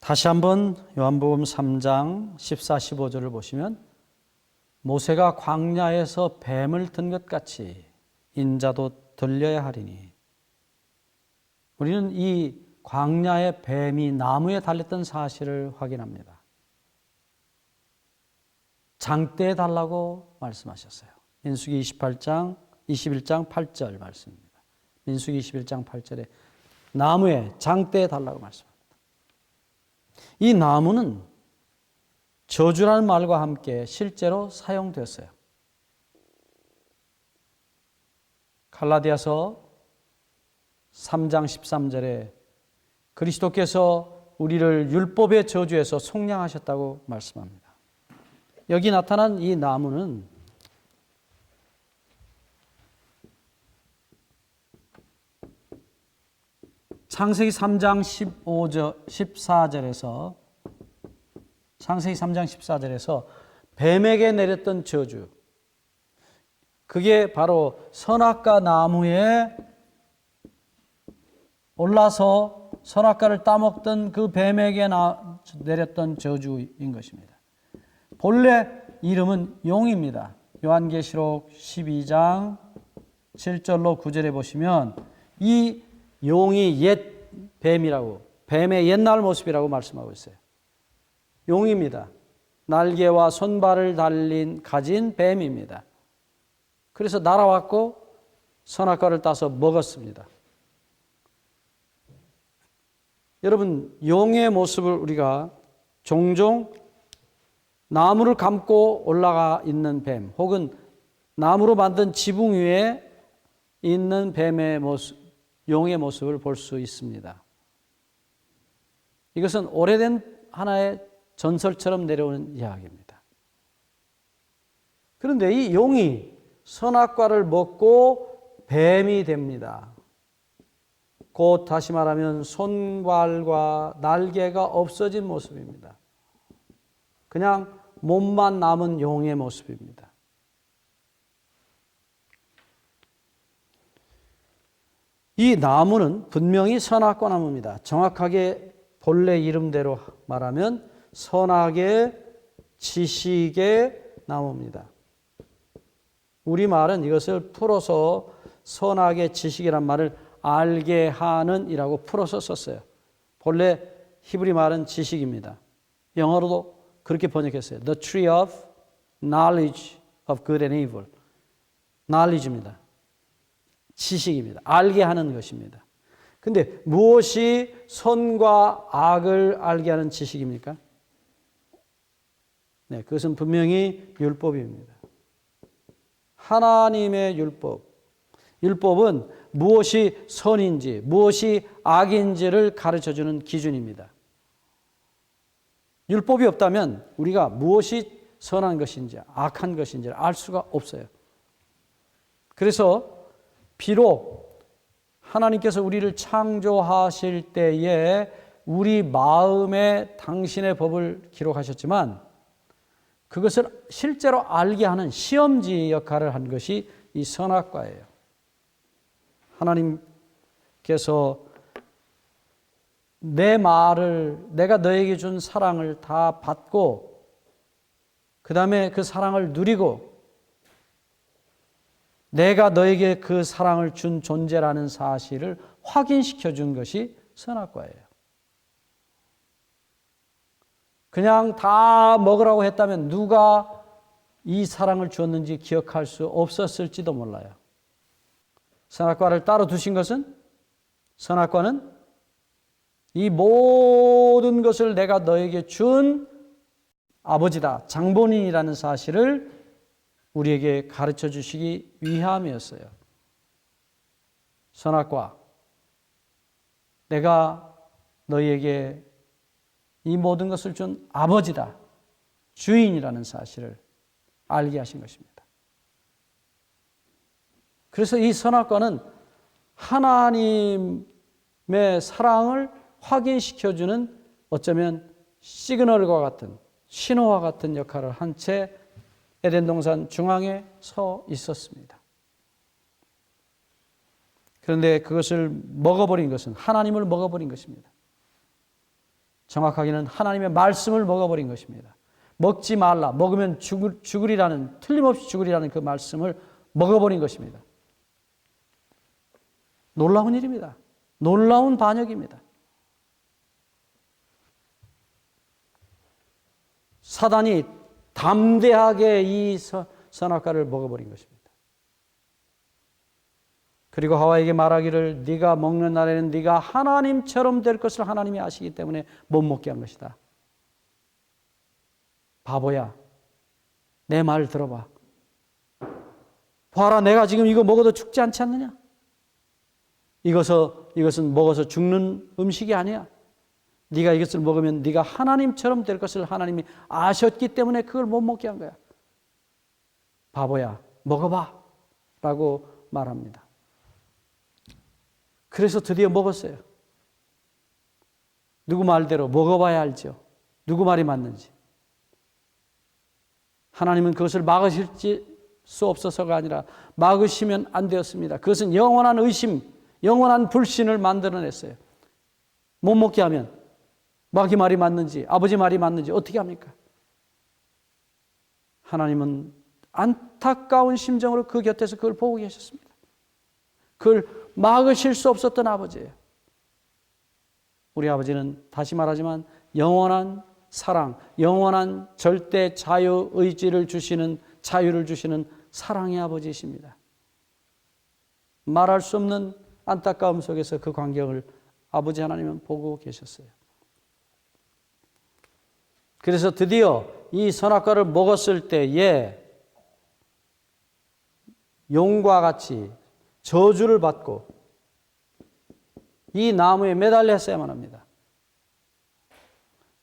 다시 한번 요한복음 3장 14, 15절을 보시면 모세가 광야에서 뱀을 든 것 같이 인자도 들려야 하리니, 우리는 이 광야의 뱀이 나무에 달렸던 사실을 확인합니다. 장대에 달라고 말씀하셨어요. 민수기 21장 8절 말씀입니다. 민수기 21장 8절에 나무에 장대에 달라고 말씀합니다. 이 나무는 저주라는 말과 함께 실제로 사용됐어요. 갈라디아서 3장 13절에 그리스도께서 우리를 율법의 저주에서 속량하셨다고 말씀합니다. 여기 나타난 이 나무는 창세기 3장 14절에서 창세기 3장 14절에서 뱀에게 내렸던 저주, 그게 바로 선악과 나무에 올라서 선악과를 따먹던 그 뱀에게 내렸던 저주인 것입니다. 본래 이름은 용입니다. 요한계시록 12장 7절로 9절에 보시면 이 용이 옛 뱀이라고, 뱀의 옛날 모습이라고 말씀하고 있어요. 용입니다. 날개와 손발을 가진 뱀입니다. 그래서 날아왔고 선악과를 따서 먹었습니다. 여러분, 용의 모습을 우리가 종종 나무를 감고 올라가 있는 뱀, 혹은 나무로 만든 지붕 위에 있는 뱀의 모습, 용의 모습을 볼 수 있습니다. 이것은 오래된 하나의 전설처럼 내려오는 이야기입니다. 그런데 이 용이 선악과를 먹고 뱀이 됩니다. 곧 다시 말하면 손발과 날개가 없어진 모습입니다. 그냥 몸만 남은 용의 모습입니다. 이 나무는 분명히 선악과 나무입니다. 정확하게 본래 이름대로 말하면 선악의 지식의 나무입니다. 우리말은 이것을 풀어서 선악의 지식이란 말을 알게 하는 이라고 풀어서 썼어요. 본래 히브리 말은 지식입니다. 영어로도 그렇게 번역했어요. The tree of knowledge of good and evil. knowledge입니다. 지식입니다. 알게 하는 것입니다. 근데 무엇이 선과 악을 알게 하는 지식입니까? 네, 그것은 분명히 율법입니다. 하나님의 율법. 율법은 무엇이 선인지, 무엇이 악인지를 가르쳐주는 기준입니다. 율법이 없다면 우리가 무엇이 선한 것인지, 악한 것인지를 알 수가 없어요. 그래서 비록 하나님께서 우리를 창조하실 때에 우리 마음에 당신의 법을 기록하셨지만 그것을 실제로 알게 하는 시험지 역할을 한 것이 이 선악과예요. 하나님께서 내 말을, 내가 너에게 준 사랑을 다 받고 그 다음에 그 사랑을 누리고 내가 너에게 그 사랑을 준 존재라는 사실을 확인시켜 준 것이 선악과예요. 그냥 다 먹으라고 했다면 누가 이 사랑을 주었는지 기억할 수 없었을지도 몰라요. 선악과를 따로 두신 것은, 선악과는 이 모든 것을 내가 너에게 준 아버지다, 장본인이라는 사실을 우리에게 가르쳐 주시기 위함이었어요. 선악과, 내가 너희에게 이 모든 것을 준 아버지다, 주인이라는 사실을 알게 하신 것입니다. 그래서 이 선악과는 하나님의 사랑을 확인시켜주는 어쩌면 시그널과 같은, 신호와 같은 역할을 한 채 에덴 동산 중앙에 서 있었습니다. 그런데 그것을 먹어버린 것은 하나님을 먹어버린 것입니다. 정확하게는 하나님의 말씀을 먹어버린 것입니다. 먹지 말라, 먹으면 죽으리라는, 틀림없이 죽으리라는 그 말씀을 먹어버린 것입니다. 놀라운 일입니다. 놀라운 반역입니다. 사단이 담대하게 이 선악과를 먹어버린 것입니다. 그리고 하와에게 말하기를 네가 먹는 날에는 네가 하나님처럼 될 것을 하나님이 아시기 때문에 못 먹게 한 것이다. 바보야, 내 말 들어봐. 봐라, 내가 지금 이거 먹어도 죽지 않지 않느냐? 이것은 먹어서 죽는 음식이 아니야. 네가 이것을 먹으면 네가 하나님처럼 될 것을 하나님이 아셨기 때문에 그걸 못 먹게 한 거야. 바보야, 먹어봐 라고 말합니다. 그래서 드디어 먹었어요. 누구 말대로 먹어봐야 알죠. 누구 말이 맞는지. 하나님은 그것을 막으실 수 없어서가 아니라 막으시면 안 되었습니다. 그것은 영원한 의심, 영원한 불신을 만들어냈어요. 못 먹게 하면 마귀 말이 맞는지 아버지 말이 맞는지 어떻게 합니까? 하나님은 안타까운 심정으로 그 곁에서 그걸 보고 계셨습니다. 그걸 막으실 수 없었던 아버지예요. 우리 아버지는 다시 말하지만 영원한 사랑, 영원한 절대 자유의지를 주시는, 자유를 주시는 사랑의 아버지이십니다. 말할 수 없는 안타까움 속에서 그 광경을 아버지 하나님은 보고 계셨어요. 그래서 드디어 이 선악과를 먹었을 때에 용과 같이 저주를 받고 이 나무에 매달렸어야만 합니다.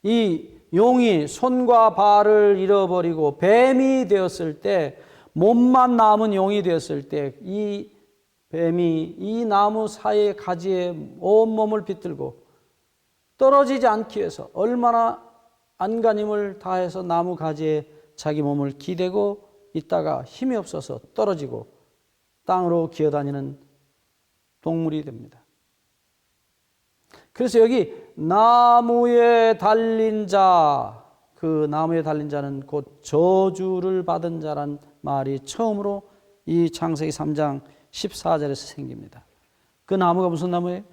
이 용이 손과 발을 잃어버리고 뱀이 되었을 때, 몸만 남은 용이 되었을 때 이 뱀이 이 나무 사이의 가지에 온몸을 비틀고 떨어지지 않기 위해서 얼마나 안간힘을 다해서 나무 가지에 자기 몸을 기대고 있다가 힘이 없어서 떨어지고 땅으로 기어다니는 동물이 됩니다. 그래서 여기 나무에 달린 자, 그 나무에 달린 자는 곧 저주를 받은 자란 말이 처음으로 이 창세기 3장 14절에서 생깁니다. 그 나무가 무슨 나무예요?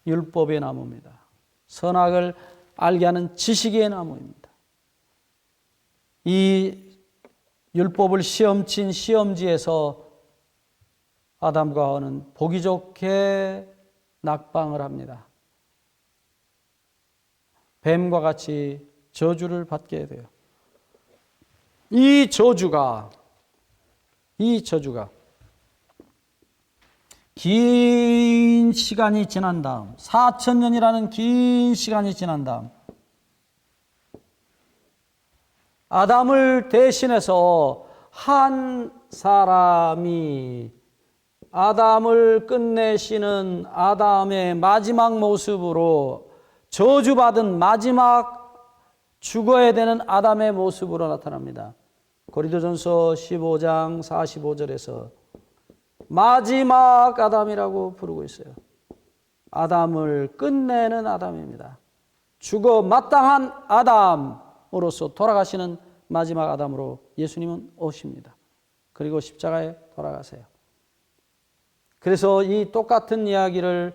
율법의 나무입니다. 선악을 알게 하는 지식의 나무입니다. 이 율법을 시험친 시험지에서 아담과 하와는 보기 좋게 낙방을 합니다. 뱀과 같이 저주를 받게 돼요. 이 저주가 긴 시간이 지난 다음, 4000년이라는 긴 시간이 지난 다음 아담을 대신해서 한 사람이 아담을 끝내시는 아담의 마지막 모습으로, 저주받은 마지막 죽어야 되는 아담의 모습으로 나타납니다. 고린도전서 15장 45절에서 마지막 아담이라고 부르고 있어요. 아담을 끝내는 아담입니다. 죽어 마땅한 아담으로서 돌아가시는 마지막 아담으로 예수님은 오십니다. 그리고 십자가에 돌아가세요. 그래서 이 똑같은 이야기를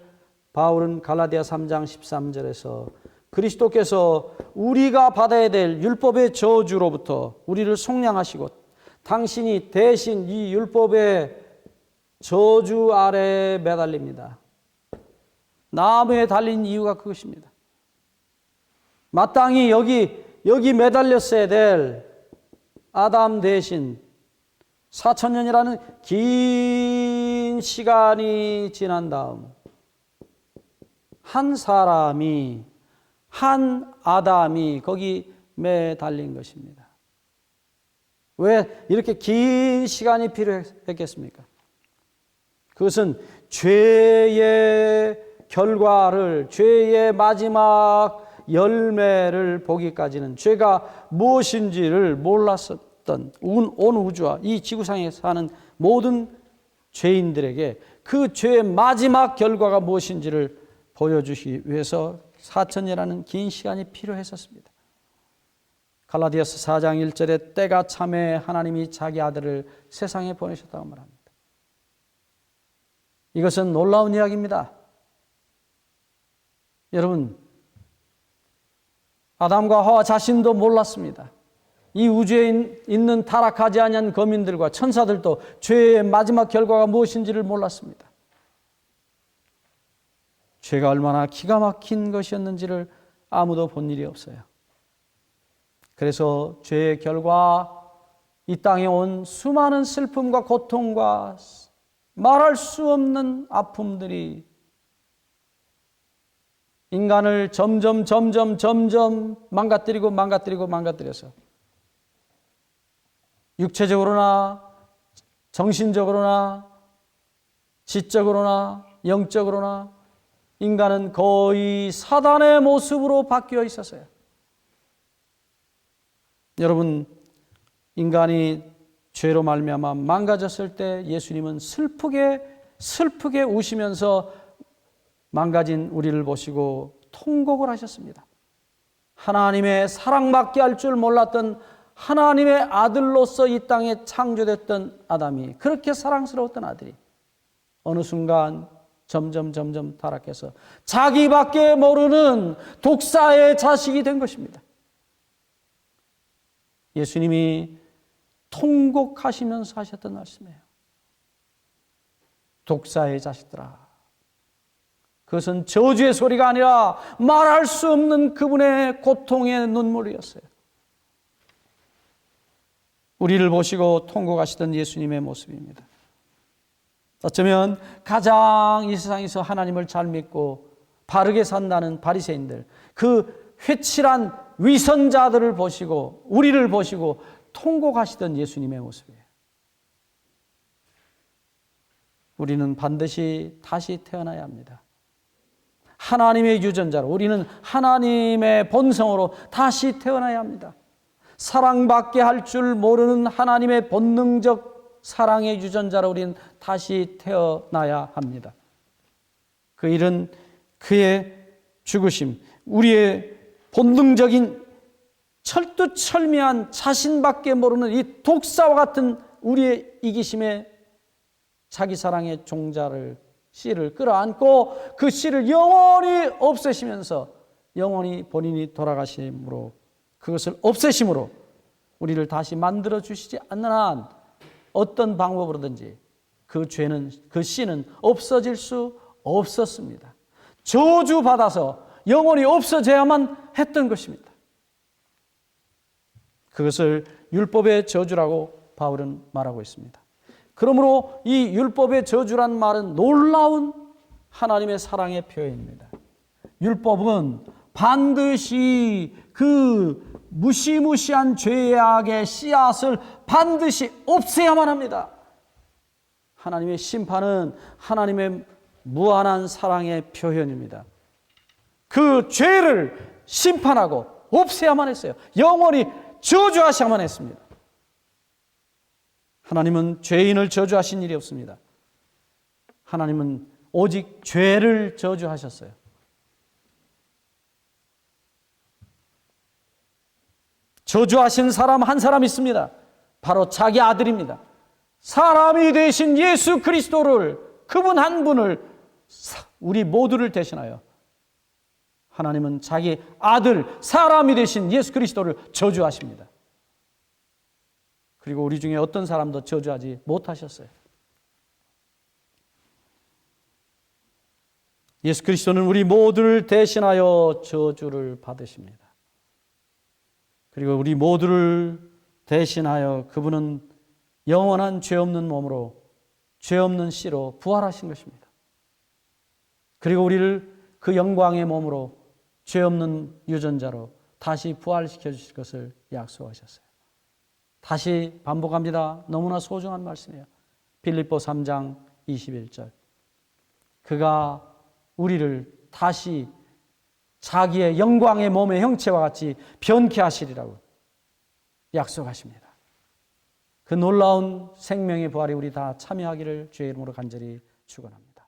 바울은 갈라디아 3장 13절에서 그리스도께서 우리가 받아야 될 율법의 저주로부터 우리를 속량하시고 당신이 대신 이 율법의 저주 아래에 매달립니다. 나무에 달린 이유가 그것입니다. 마땅히 여기 매달렸어야 될 아담 대신 4000년이라는 긴 시간이 지난 다음 한 사람이, 한 아담이 거기 매달린 것입니다. 왜 이렇게 긴 시간이 필요했겠습니까? 그것은 죄의 결과를, 죄의 마지막 열매를 보기까지는 죄가 무엇인지를 몰랐었던 온 우주와 이 지구상에 사는 모든 죄인들에게 그 죄의 마지막 결과가 무엇인지를 보여주시기 위해서 4천년이라는 긴 시간이 필요했었습니다. 갈라디아서 4장 1절에 때가 참에 하나님이 자기 아들을 세상에 보내셨다고 말합니다. 이것은 놀라운 이야기입니다. 여러분, 아담과 하와 자신도 몰랐습니다. 이 우주에 있는 타락하지 아니한 거민들과 천사들도 죄의 마지막 결과가 무엇인지를 몰랐습니다. 죄가 얼마나 기가 막힌 것이었는지를 아무도 본 일이 없어요. 그래서 죄의 결과 이 땅에 온 수많은 슬픔과 고통과 말할 수 없는 아픔들이 인간을 점점 망가뜨려서 육체적으로나 정신적으로나 지적으로나 영적으로나 인간은 거의 사단의 모습으로 바뀌어 있었어요. 여러분, 인간이 죄로 말미암아 망가졌을 때 예수님은 슬프게 우시면서 망가진 우리를 보시고 통곡을 하셨습니다. 하나님의 사랑받게 할 줄 몰랐던 하나님의 아들로서 이 땅에 창조됐던 아담이, 그렇게 사랑스러웠던 아들이 어느 순간 점점 타락해서 자기밖에 모르는 독사의 자식이 된 것입니다. 예수님이 통곡하시면서 하셨던 말씀이에요. 독사의 자식들아. 그것은 저주의 소리가 아니라 말할 수 없는 그분의 고통의 눈물이었어요. 우리를 보시고 통곡하시던 예수님의 모습입니다. 어쩌면 가장 이 세상에서 하나님을 잘 믿고 바르게 산다는 바리새인들, 그 회칠한 위선자들을 보시고 우리를 보시고 통곡하시던 예수님의 모습이에요. 우리는 반드시 다시 태어나야 합니다. 하나님의 유전자로, 우리는 하나님의 본성으로 다시 태어나야 합니다. 사랑받게 할 줄 모르는 하나님의 본능적 사랑의 유전자로 우리는 다시 태어나야 합니다. 그 일은 그의 죽으심, 우리의 본능적인 철두철미한 자신밖에 모르는 이 독사와 같은 우리의 이기심에 자기 사랑의 종자를, 씨를 끌어안고 그 씨를 영원히 없애시면서 영원히 본인이 돌아가심으로, 그것을 없애심으로 우리를 다시 만들어 주시지 않는 한 어떤 방법으로든지 그 죄는, 그 씨는 없어질 수 없었습니다. 저주받아서 영원히 없어져야만 했던 것입니다. 그것을 율법의 저주라고 바울은 말하고 있습니다. 그러므로 이 율법의 저주란 말은 놀라운 하나님의 사랑의 표현입니다. 율법은 반드시 그 무시무시한 죄악의 씨앗을 반드시 없애야만 합니다. 하나님의 심판은 하나님의 무한한 사랑의 표현입니다. 그 죄를 심판하고 없애야만 했어요. 영원히 저주하셔야만 했습니다. 하나님은 죄인을 저주하신 일이 없습니다. 하나님은 오직 죄를 저주하셨어요. 저주하신 사람 한 사람 있습니다. 바로 자기 아들입니다. 사람이 되신 예수 그리스도를, 그분 한 분을, 우리 모두를 대신하여 하나님은 자기 아들, 사람이 되신 예수 그리스도를 저주하십니다. 그리고 우리 중에 어떤 사람도 저주하지 못하셨어요. 예수 그리스도는 우리 모두를 대신하여 저주를 받으십니다. 그리고 우리 모두를 대신하여 그분은 영원한 죄 없는 몸으로, 죄 없는 씨로 부활하신 것입니다. 그리고 우리를 그 영광의 몸으로, 죄 없는 유전자로 다시 부활시켜 주실 것을 약속하셨어요. 다시 반복합니다. 너무나 소중한 말씀이에요. 빌립보 3장 21절. 그가 우리를 다시 자기의 영광의 몸의 형체와 같이 변케 하시리라고 약속하십니다. 그 놀라운 생명의 부활에 우리 다 참여하기를 주의 이름으로 간절히 축원합니다.